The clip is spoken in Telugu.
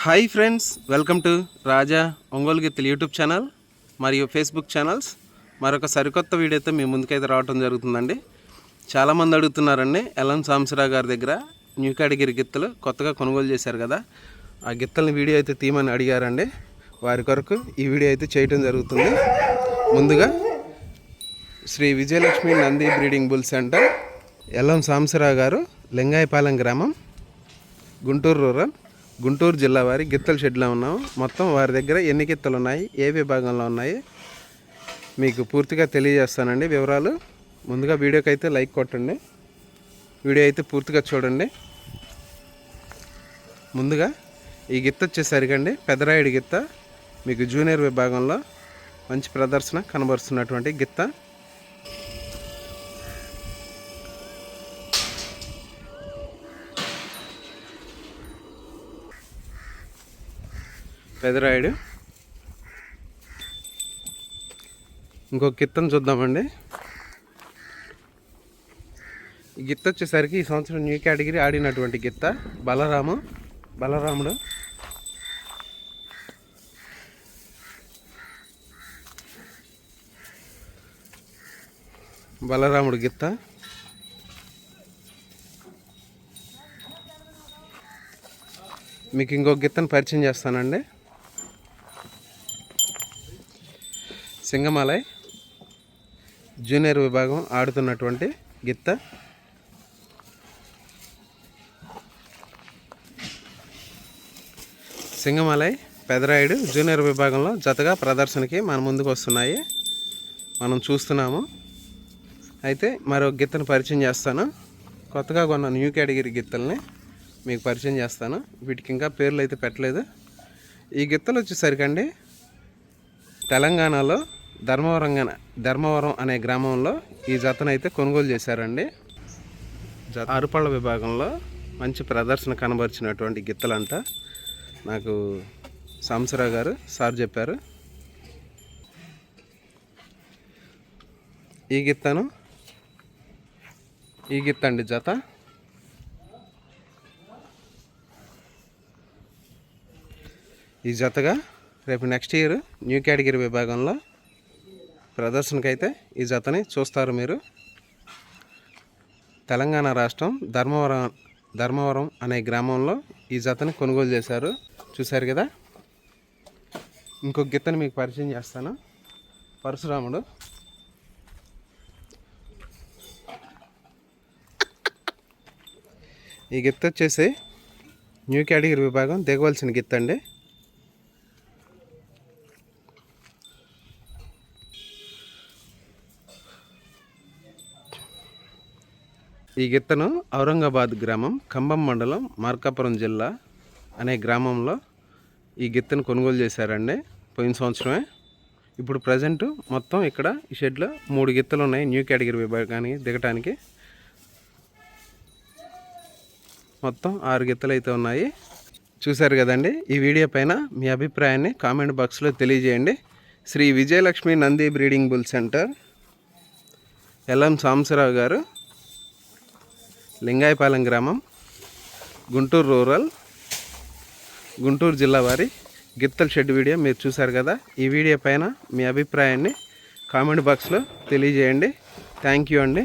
హాయ్ ఫ్రెండ్స్, వెల్కమ్ టు రాజా ఒంగోలు గిత్తలు యూట్యూబ్ ఛానల్ మరియు ఫేస్బుక్ ఛానల్స్. మరొక సరికొత్త వీడియోతో మీ ముందుకైతే రావడం జరుగుతుందండి. చాలామంది అడుగుతున్నారండి, ఎల్ఎం సాంబశివరావు గారి దగ్గర న్యూ కేటగిరీ గిత్తలు కొత్తగా కొనుగోలు చేశారు కదా, ఆ గిత్తలని వీడియో అయితే తీయమని అడిగారండి. వారి కొరకు ఈ వీడియో అయితే చేయటం జరుగుతుంది. ముందుగా Shri Vijayalakshmi Nandi breeding bull centre, LM Sambasivarao గారు, లింగాయపాలెం గ్రామం, గుంటూరు రూరల్, గుంటూరు జిల్లా వారి గిత్తల షెడ్లో ఉన్నాము. మొత్తం వారి దగ్గర ఎన్ని గిత్తలు ఉన్నాయి, ఏ విభాగంలో ఉన్నాయి మీకు పూర్తిగా తెలియజేస్తానండి వివరాలు. ముందుగా వీడియోకి అయితే లైక్ కొట్టండి, వీడియో అయితే పూర్తిగా చూడండి. ముందుగా ఈ గిత్త వచ్చేసరికండి పెదరాయుడు గిత్త, మీకు జూనియర్ విభాగంలో మంచి ప్రదర్శన కనబరుస్తున్నటువంటి గిత్త. పెదరాయుడు. ఇంకొక గిత్తను చూద్దామండి. ఈ గిత్త వచ్చేసరికి ఈ సంవత్సరం న్యూ కేటగిరీ ఆడినటువంటి గిత్త బలరాముడు. బలరాముడు గిత్త. మీకు ఇంకొక గిత్తను పరిచయం చేస్తానండి. సింగమాలై జూనియర్ విభాగం ఆడుతున్నటువంటి గిత్త. సింగమాలై పెదరాయుడు జూనియర్ విభాగంలో జతగా ప్రదర్శనకి మన ముందుకు వస్తున్నాయి, మనం చూస్తున్నాము. అయితే మరో గిత్తను పరిచయం చేస్తాను. కొత్తగా కొన్న న్యూ కేటగిరీ గిత్తల్ని మీకు పరిచయం చేస్తాను. వీటికి ఇంకా పేర్లు అయితే పెట్టలేదు. ఈ గిత్తలు వచ్చేసరికండి తెలంగాణలో ధర్మవరం అనే గ్రామంలో ఈ జతను అయితే కొనుగోలు చేశారండి. అరుపళ్ళ విభాగంలో మంచి ప్రదర్శన కనబరిచినటువంటి గిత్తలంట నాకు సాంబశివరావు గారు సార్ చెప్పారు. ఈ గిత్త అండి జత. ఈ జతగా రేపు నెక్స్ట్ ఇయర్ న్యూ కేటగిరీ విభాగంలో ప్రదర్శనకైతే ఈ జతని చూస్తారు మీరు. తెలంగాణ రాష్ట్రం ధర్మవరం అనే గ్రామంలో ఈ జతని కొనుగోలు చేశారు. చూశారు కదా. ఇంకొక గిత్తని మీకు పరిచయం చేస్తాను. పరశురాముడు. ఈ గిత్త వచ్చేసి న్యూ కేటగిరీ విభాగం దిగవలసిన గిత్త అండి. ఈ గిత్తను ఔరంగాబాద్ గ్రామం, ఖమ్మం మండలం, మార్కాపురం జిల్లా అనే గ్రామంలో ఈ గిత్తను కొనుగోలు చేశారండి పోయిన సంవత్సరమే. ఇప్పుడు ప్రజెంట్ మొత్తం ఇక్కడ ఈ షెడ్లో 3 గిత్తలు ఉన్నాయి న్యూ కేటగిరీ విభాగానికి దిగటానికి. మొత్తం 6 గిత్తలు అయితే ఉన్నాయి. చూశారు కదండి. ఈ వీడియో పైన మీ అభిప్రాయాన్ని కామెంట్ బాక్స్లో తెలియజేయండి. Shri Vijayalakshmi Nandi breeding bull centre, LM Sambasivarao గారు, లింగాయపాలెం గ్రామం, గుంటూరు రూరల్, గుంటూరు జిల్లా వారి గిత్తల షెడ్ వీడియో మీరు చూశారు కదా. ఈ వీడియో పైన మీ అభిప్రాయాన్ని కామెంట్ బాక్స్లో తెలియజేయండి. థ్యాంక్ యూ అండి.